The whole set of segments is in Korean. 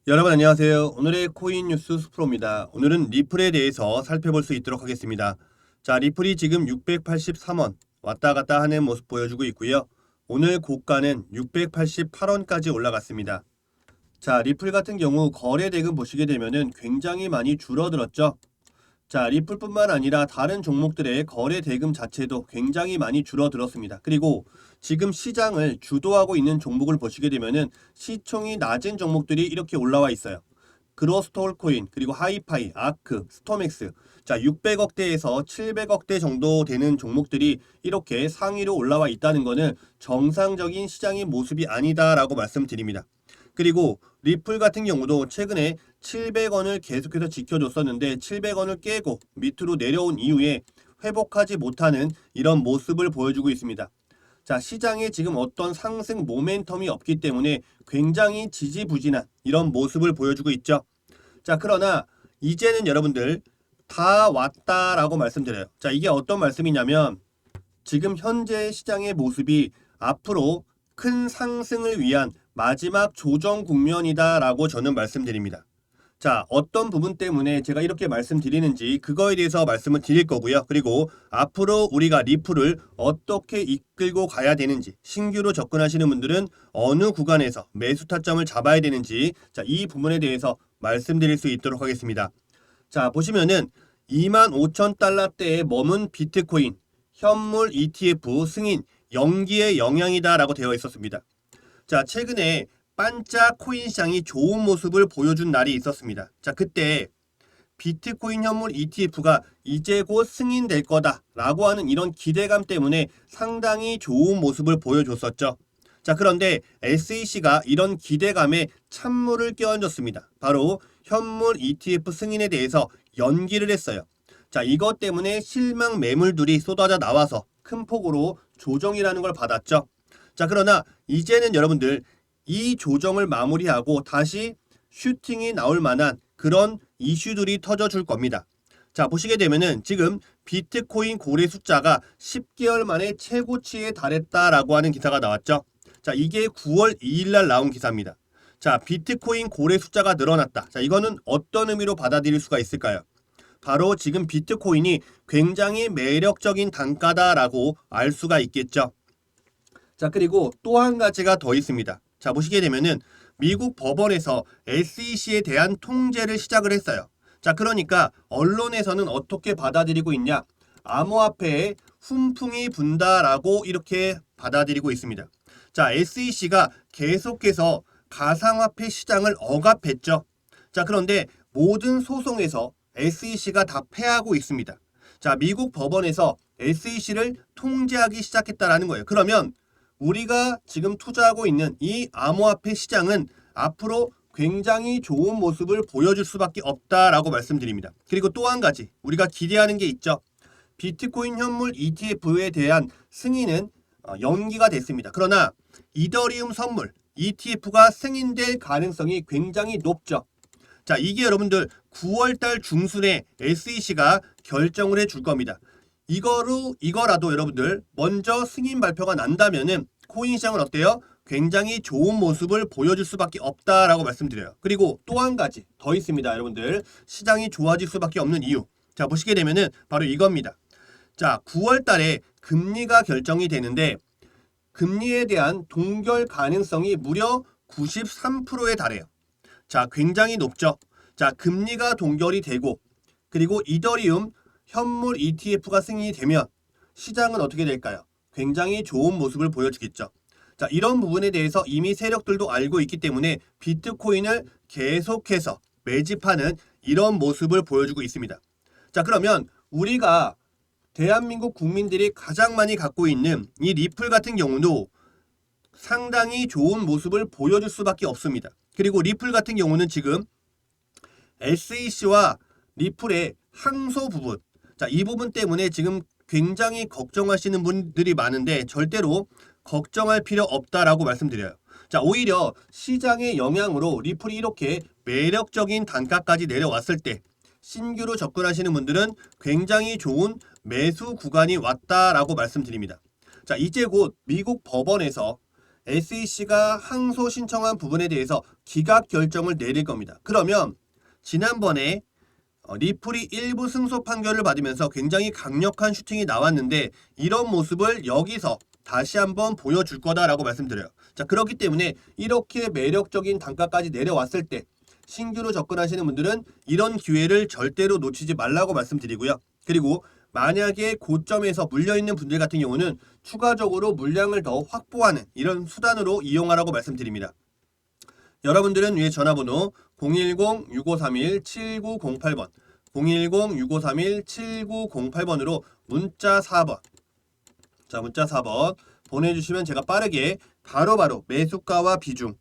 여러분 안녕하세요. 오늘의 코인 뉴스 수프로입니다. 오늘은 리플에 대해서 살펴볼 수 있도록 하겠습니다. 자, 리플이 지금 683원 왔다 갔다 하는 모습 보여주고 있고요. 오늘 고가는 688원까지 올라갔습니다. 자, 리플 같은 경우 거래 대금 보시게 되면은 굉장히 많이 줄어들었죠. 자, 리플뿐만 아니라 다른 종목들의 거래 대금 자체도 굉장히 많이 줄어들었습니다. 그리고 지금 시장을 주도하고 있는 종목을 보시게 되면은 시총이 낮은 종목들이 이렇게 올라와 있어요. 그로스톨코인, 그리고 하이파이, 아크, 스톰엑스. 자, 600억대에서 700억대 정도 되는 종목들이 이렇게 상위로 올라와 있다는 것은 정상적인 시장의 모습이 아니다라고 말씀드립니다. 그리고 리플 같은 경우도 최근에 700원을 계속해서 지켜줬었는데 700원을 깨고 밑으로 내려온 이후에 회복하지 못하는 이런 모습을 보여주고 있습니다. 자, 시장에 지금 어떤 상승 모멘텀이 없기 때문에 굉장히 지지부진한 이런 모습을 보여주고 있죠. 자, 그러나 이제는 여러분들 다 왔다라고 말씀드려요. 자, 이게 어떤 말씀이냐면 지금 현재 시장의 모습이 앞으로 큰 상승을 위한 마지막 조정 국면이다라고 저는 말씀드립니다. 자, 어떤 부분 때문에 제가 이렇게 말씀드리는지 그거에 대해서 말씀을 드릴 거고요. 그리고 앞으로 우리가 리플을 어떻게 이끌고 가야 되는지, 신규로 접근하시는 분들은 어느 구간에서 매수 타점을 잡아야 되는지, 자, 이 부분에 대해서 말씀드릴 수 있도록 하겠습니다. 자, 보시면은 25,000달러대에 머문 비트코인 현물 ETF 승인 연기의 영향이다라고 되어 있었습니다. 자, 최근에 반짝 코인 시장이 좋은 모습을 보여준 날이 있었습니다. 자, 그때 비트코인 현물 ETF가 이제 곧 승인될 거다라고 하는 이런 기대감 때문에 상당히 좋은 모습을 보여줬었죠. 자, 그런데 SEC가 이런 기대감에 찬물을 끼얹었습니다. 바로 현물 ETF 승인에 대해서 연기를 했어요. 자, 이것 때문에 실망 매물들이 쏟아져 나와서 큰 폭으로 조정이라는 걸 받았죠. 자, 그러나 이제는 여러분들 이 조정을 마무리하고 다시 슈팅이 나올 만한 그런 이슈들이 터져줄 겁니다. 자, 보시게 되면은 지금 비트코인 거래 숫자가 10개월 만에 최고치에 달했다라고 하는 기사가 나왔죠. 자, 이게 9월 2일 날 나온 기사입니다. 자, 비트코인 거래 숫자가 늘어났다. 자, 이거는 어떤 의미로 받아들일 수가 있을까요? 바로 지금 비트코인이 굉장히 매력적인 단가다라고 알 수가 있겠죠. 자, 그리고 또 한 가지가 더 있습니다. 자, 보시게 되면은 미국 법원에서 SEC에 대한 통제를 시작을 했어요. 자, 그러니까 언론에서는 어떻게 받아들이고 있냐? 암호화폐에 훈풍이 분다라고 이렇게 받아들이고 있습니다. 자, SEC가 계속해서 가상화폐 시장을 억압했죠. 자, 그런데 모든 소송에서 SEC가 다 패하고 있습니다. 자, 미국 법원에서 SEC를 통제하기 시작했다라는 거예요. 그러면 우리가 지금 투자하고 있는 이 암호화폐 시장은 앞으로 굉장히 좋은 모습을 보여줄 수밖에 없다라고 말씀드립니다. 그리고 또 한 가지 우리가 기대하는 게 있죠. 비트코인 현물 ETF에 대한 승인은 연기가 됐습니다. 그러나 이더리움 선물 ETF가 승인될 가능성이 굉장히 높죠. 자, 이게 여러분들 9월달 중순에 SEC가 결정을 해줄 겁니다. 이거라도 여러분들 먼저 승인 발표가 난다면은 코인 시장은 어때요? 굉장히 좋은 모습을 보여줄 수밖에 없다라고 말씀드려요. 그리고 또 한 가지 더 있습니다, 여러분들. 시장이 좋아질 수밖에 없는 이유. 자, 보시게 되면은 바로 이겁니다. 자, 9월 달에 금리가 결정이 되는데 금리에 대한 동결 가능성이 무려 93%에 달해요. 자, 굉장히 높죠. 자, 금리가 동결이 되고 그리고 이더리움 현물 ETF가 승인이 되면 시장은 어떻게 될까요? 굉장히 좋은 모습을 보여주겠죠. 자, 이런 부분에 대해서 이미 세력들도 알고 있기 때문에 비트코인을 계속해서 매집하는 이런 모습을 보여주고 있습니다. 자, 그러면 우리가 대한민국 국민들이 가장 많이 갖고 있는 이 리플 같은 경우도 상당히 좋은 모습을 보여줄 수밖에 없습니다. 그리고 리플 같은 경우는 지금 SEC와 리플의 항소 부분, 자, 이 부분 때문에 지금 굉장히 걱정하시는 분들이 많은데 절대로 걱정할 필요 없다라고 말씀드려요. 자, 오히려 시장의 영향으로 리플이 이렇게 매력적인 단가까지 내려왔을 때 신규로 접근하시는 분들은 굉장히 좋은 매수 구간이 왔다라고 말씀드립니다. 자, 이제 곧 미국 법원에서 SEC가 항소 신청한 부분에 대해서 기각 결정을 내릴 겁니다. 그러면 지난번에 리플이 일부 승소 판결을 받으면서 굉장히 강력한 슈팅이 나왔는데 이런 모습을 여기서 다시 한번 보여줄 거다라고 말씀드려요. 자, 그렇기 때문에 이렇게 매력적인 단가까지 내려왔을 때 신규로 접근하시는 분들은 이런 기회를 절대로 놓치지 말라고 말씀드리고요. 그리고 만약에 고점에서 물려있는 분들 같은 경우는 추가적으로 물량을 더 확보하는 이런 수단으로 이용하라고 말씀드립니다. 여러분들은 위에 전화번호 010-6531-7908번 010-6531-7908번으로 문자 4번 자, 문자 4번 보내주시면 제가 빠르게 바로바로 매수가와 비중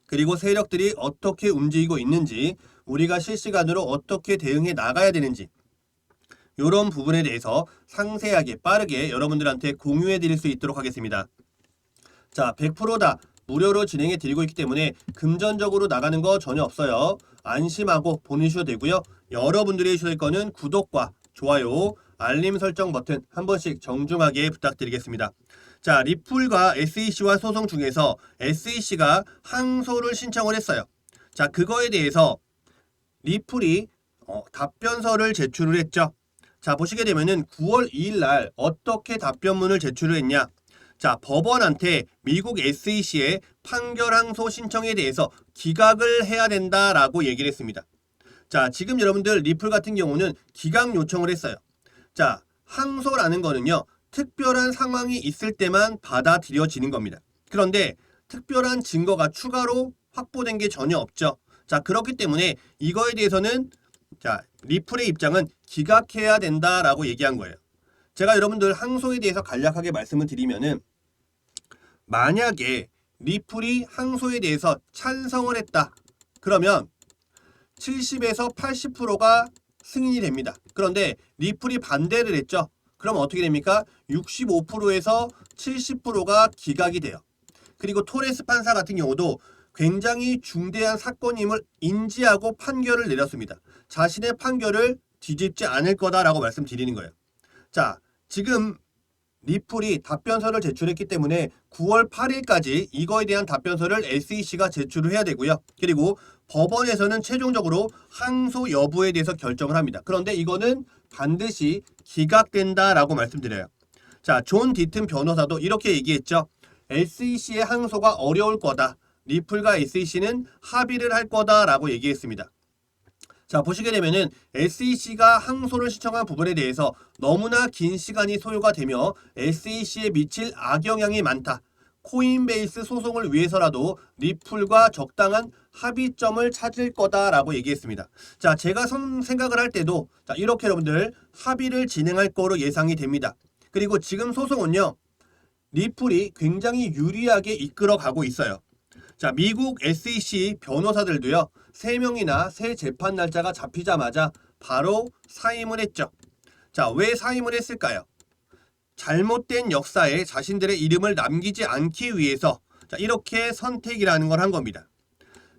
그리고 세력들이 어떻게 움직이고 있는지 우리가 실시간으로 어떻게 대응해 나가야 되는지 이런 부분에 대해서 상세하게 빠르게 여러분들한테 공유해 드릴 수 있도록 하겠습니다. 자, 100%다 무료로 진행해 드리고 있기 때문에 금전적으로 나가는 거 전혀 없어요. 안심하고 보내주셔도 되고요. 여러분들이 해주셔야 될 거는 구독과 좋아요, 알림 설정 버튼 한 번씩 정중하게 부탁드리겠습니다. 자, 리플과 SEC와 소송 중에서 SEC가 항소를 신청을 했어요. 자, 그거에 대해서 리플이 답변서를 제출을 했죠. 자, 보시게 되면은 9월 2일 날 어떻게 답변문을 제출을 했냐. 자, 법원한테 미국 SEC의 판결 항소 신청에 대해서 기각을 해야 된다라고 얘기를 했습니다. 자, 지금 여러분들 리플 같은 경우는 기각 요청을 했어요. 자, 항소라는 거는요, 특별한 상황이 있을 때만 받아들여지는 겁니다. 그런데 특별한 증거가 추가로 확보된 게 전혀 없죠. 자, 그렇기 때문에 이거에 대해서는 자, 리플의 입장은 기각해야 된다라고 얘기한 거예요. 제가 여러분들 항소에 대해서 간략하게 말씀을 드리면은 만약에 리플이 항소에 대해서 찬성을 했다. 그러면 70에서 80%가 승인이 됩니다. 그런데 리플이 반대를 했죠. 그럼 어떻게 됩니까? 65%에서 70%가 기각이 돼요. 그리고 토레스 판사 같은 경우도 굉장히 중대한 사건임을 인지하고 판결을 내렸습니다. 자신의 판결을 뒤집지 않을 거다라고 말씀드리는 거예요. 자, 지금 리플이 답변서를 제출했기 때문에 9월 8일까지 이거에 대한 답변서를 SEC가 제출을 해야 되고요. 그리고 법원에서는 최종적으로 항소 여부에 대해서 결정을 합니다. 그런데 이거는 반드시 기각된다라고 말씀드려요. 자, 존 디튼 변호사도 이렇게 얘기했죠. SEC의 항소가 어려울 거다. 리플과 SEC는 합의를 할 거다라고 얘기했습니다. 자, 보시게 되면은 SEC가 항소를 신청한 부분에 대해서 너무나 긴 시간이 소요가 되며 SEC에 미칠 악영향이 많다. 코인베이스 소송을 위해서라도 리플과 적당한 합의점을 찾을 거다라고 얘기했습니다. 자, 제가 생각을 할 때도 자, 이렇게 여러분들 합의를 진행할 거로 예상이 됩니다. 그리고 지금 소송은요, 리플이 굉장히 유리하게 이끌어가고 있어요. 자, 미국 SEC 변호사들도요, 3명이나 새 재판 날짜가 잡히자마자 바로 사임을 했죠. 자, 왜 사임을 했을까요? 잘못된 역사에 자신들의 이름을 남기지 않기 위해서 자, 이렇게 선택이라는 걸 한 겁니다.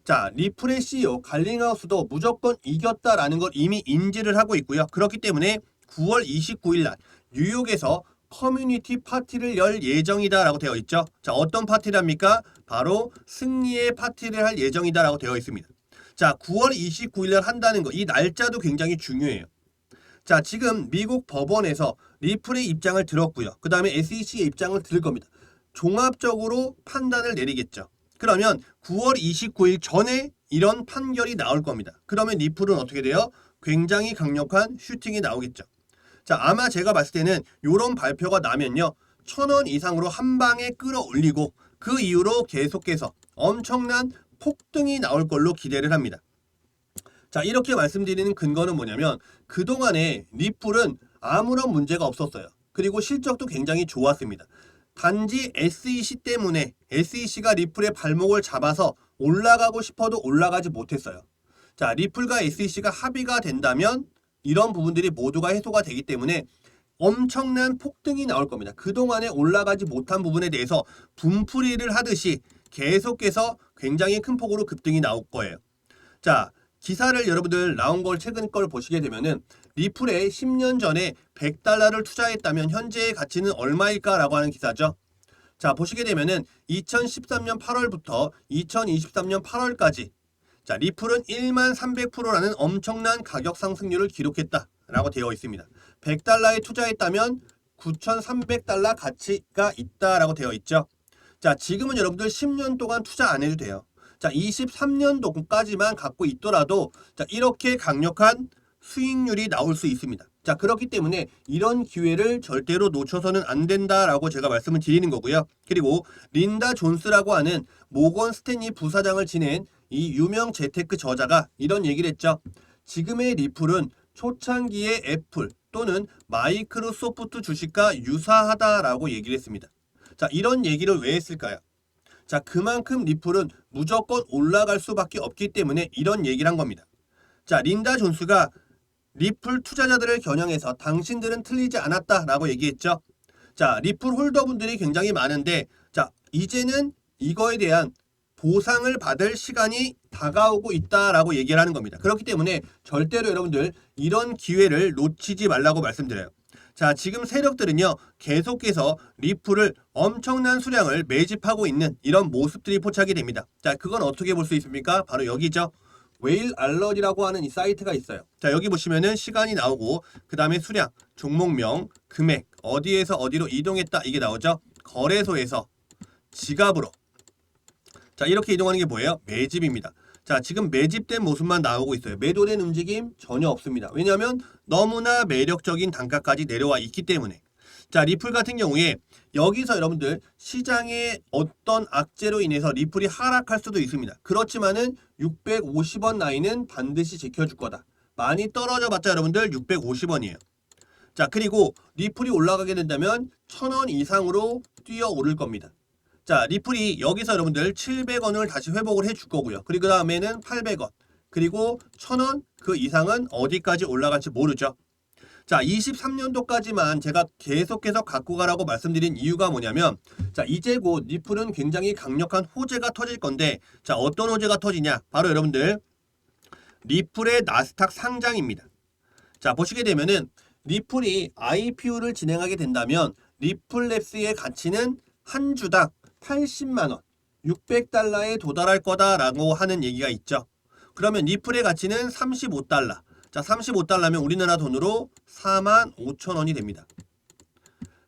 자, 리플의 CEO 갈링하우스도 무조건 이겼다라는 걸 이미 인지를 하고 있고요. 그렇기 때문에 9월 29일 날 뉴욕에서 커뮤니티 파티를 열 예정이다라고 되어 있죠. 자, 어떤 파티랍니까? 바로 승리의 파티를 할 예정이다라고 되어 있습니다. 자, 9월 29일 날 한다는 거, 이 날짜도 굉장히 중요해요. 자, 지금 미국 법원에서 리플의 입장을 들었고요. 그 다음에 SEC의 입장을 들을 겁니다. 종합적으로 판단을 내리겠죠. 그러면 9월 29일 전에 이런 판결이 나올 겁니다. 그러면 리플은 어떻게 돼요? 굉장히 강력한 슈팅이 나오겠죠. 자, 아마 제가 봤을 때는 이런 발표가 나면요, 1,000원 이상으로 한 방에 끌어올리고 그 이후로 계속해서 엄청난 폭등이 나올 걸로 기대를 합니다. 자, 이렇게 말씀드리는 근거는 뭐냐면 그동안에 리플은 아무런 문제가 없었어요. 그리고 실적도 굉장히 좋았습니다. 단지 SEC 때문에 SEC가 리플의 발목을 잡아서 올라가고 싶어도 올라가지 못했어요. 자, 리플과 SEC가 합의가 된다면 이런 부분들이 모두가 해소가 되기 때문에 엄청난 폭등이 나올 겁니다. 그동안에 올라가지 못한 부분에 대해서 분풀이를 하듯이 계속해서 굉장히 큰 폭으로 급등이 나올 거예요. 자, 기사를 여러분들 나온 걸 최근 걸 보시게 되면은 리플에 10년 전에 $100를 투자했다면 현재의 가치는 얼마일까라고 하는 기사죠. 자, 보시게 되면은 2013년 8월부터 2023년 8월까지 자, 리플은 1300%라는 엄청난 가격 상승률을 기록했다라고 되어 있습니다. 100달러에 투자했다면 9300달러 가치가 있다라고 되어 있죠. 자, 지금은 여러분들 10년 동안 투자 안 해도 돼요. 자, 23년도까지만 갖고 있더라도 자, 이렇게 강력한 수익률이 나올 수 있습니다. 자, 그렇기 때문에 이런 기회를 절대로 놓쳐서는 안 된다라고 제가 말씀을 드리는 거고요. 그리고 린다 존스라고 하는 모건 스탠리 부사장을 지낸 이 유명 재테크 저자가 이런 얘기를 했죠. 지금의 리플은 초창기의 애플 또는 마이크로소프트 주식과 유사하다라고 얘기를 했습니다. 자, 이런 얘기를 왜 했을까요? 자, 그만큼 리플은 무조건 올라갈 수밖에 없기 때문에 이런 얘기를 한 겁니다. 자, 린다 존스가 리플 투자자들을 겨냥해서 당신들은 틀리지 않았다라고 얘기했죠. 자, 리플 홀더분들이 굉장히 많은데 자, 이제는 이거에 대한 보상을 받을 시간이 다가오고 있다라고 얘기를 하는 겁니다. 그렇기 때문에 절대로 여러분들 이런 기회를 놓치지 말라고 말씀드려요. 자, 지금 세력들은요 계속해서 리플을 엄청난 수량을 매집하고 있는 이런 모습들이 포착이 됩니다. 자, 그건 어떻게 볼 수 있습니까? 바로 여기죠. 웨일 알럿이라고 하는 이 사이트가 있어요. 자, 여기 보시면은 시간이 나오고 그 다음에 수량, 종목명, 금액, 어디에서 어디로 이동했다 이게 나오죠. 거래소에서 지갑으로. 자, 이렇게 이동하는 게 뭐예요? 매집입니다. 자, 지금 매집된 모습만 나오고 있어요. 매도된 움직임 전혀 없습니다. 왜냐하면 너무나 매력적인 단가까지 내려와 있기 때문에. 자, 리플 같은 경우에 여기서 여러분들 시장의 어떤 악재로 인해서 리플이 하락할 수도 있습니다. 그렇지만은 650원 라인은 반드시 지켜줄 거다. 많이 떨어져 봤자 여러분들 650원이에요. 자, 그리고 리플이 올라가게 된다면 1000원 이상으로 뛰어 오를 겁니다. 자, 리플이 여기서 여러분들 700원을 다시 회복을 해줄 거고요. 그리고 그 다음에는 800원, 그리고 1000원 그 이상은 어디까지 올라갈지 모르죠. 자, 23년도까지만 제가 계속해서 갖고 가라고 말씀드린 이유가 뭐냐면 자, 이제 곧 리플은 굉장히 강력한 호재가 터질 건데 자, 어떤 호재가 터지냐? 바로 여러분들 리플의 나스닥 상장입니다. 자, 보시게 되면은 리플이 IPO를 진행하게 된다면 리플랩스의 가치는 한 주당 80만원, 600달러에 도달할 거다라고 하는 얘기가 있죠. 그러면 리플의 가치는 35달러. 자, 35달러면 우리나라 돈으로 45,000원이 됩니다.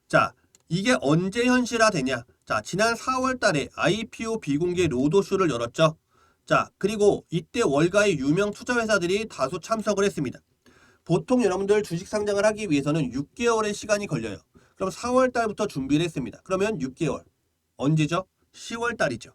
자, 이게 언제 현실화되냐? 자, 지난 4월 달에 IPO 비공개 로드쇼를 열었죠. 자, 그리고 이때 월가의 유명 투자회사들이 다수 참석을 했습니다. 보통 여러분들 주식 상장을 하기 위해서는 6개월의 시간이 걸려요. 그럼 4월 달부터 준비를 했습니다. 그러면 6개월. 언제죠? 10월 달이죠.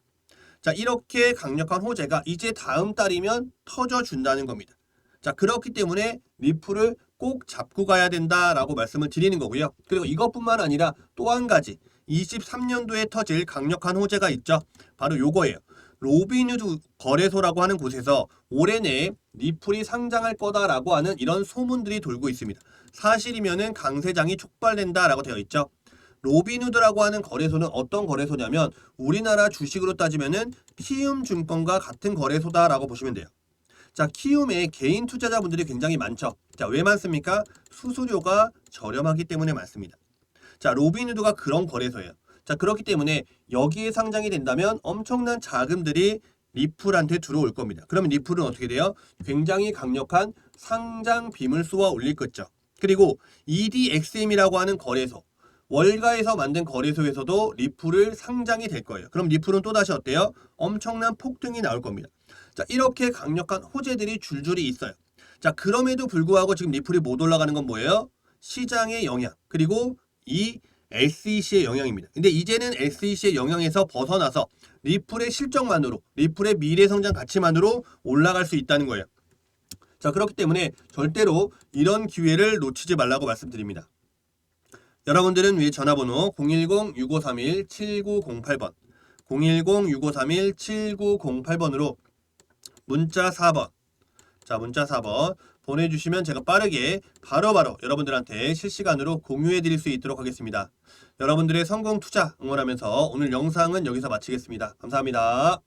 자, 이렇게 강력한 호재가 이제 다음 달이면 터져준다는 겁니다. 자, 그렇기 때문에 리플을 꼭 잡고 가야 된다라고 말씀을 드리는 거고요. 그리고 이것뿐만 아니라 또 한 가지 23년도에 터질 강력한 호재가 있죠. 바로 요거예요. 로빈후드 거래소라고 하는 곳에서 올해 내에 리플이 상장할 거다라고 하는 이런 소문들이 돌고 있습니다. 사실이면은 강세장이 촉발된다라고 되어 있죠. 로빈후드라고 하는 거래소는 어떤 거래소냐면 우리나라 주식으로 따지면은 키움증권과 같은 거래소다라고 보시면 돼요. 자, 키움에 개인 투자자분들이 굉장히 많죠. 자, 왜 많습니까? 수수료가 저렴하기 때문에 많습니다. 자, 로빈후드가 그런 거래소예요. 자, 그렇기 때문에 여기에 상장이 된다면 엄청난 자금들이 리플한테 들어올 겁니다. 그러면 리플은 어떻게 돼요? 굉장히 강력한 상장 비밀수와 올릴 거죠. 그리고 EDXM이라고 하는 거래소, 월가에서 만든 거래소에서도 리플을 상장이 될 거예요. 그럼 리플은 또다시 어때요? 엄청난 폭등이 나올 겁니다. 자, 이렇게 강력한 호재들이 줄줄이 있어요. 자, 그럼에도 불구하고 지금 리플이 못 올라가는 건 뭐예요? 시장의 영향, 그리고 이 SEC의 영향입니다. 근데 이제는 SEC의 영향에서 벗어나서 리플의 실적만으로, 리플의 미래 성장 가치만으로 올라갈 수 있다는 거예요. 자, 그렇기 때문에 절대로 이런 기회를 놓치지 말라고 말씀드립니다. 여러분들은 위에 전화번호 010-6531-7908번 010-6531-7908번으로 문자 4번, 자, 문자 4번 보내주시면 제가 빠르게 바로바로 여러분들한테 실시간으로 공유해 드릴 수 있도록 하겠습니다. 여러분들의 성공 투자 응원하면서 오늘 영상은 여기서 마치겠습니다. 감사합니다.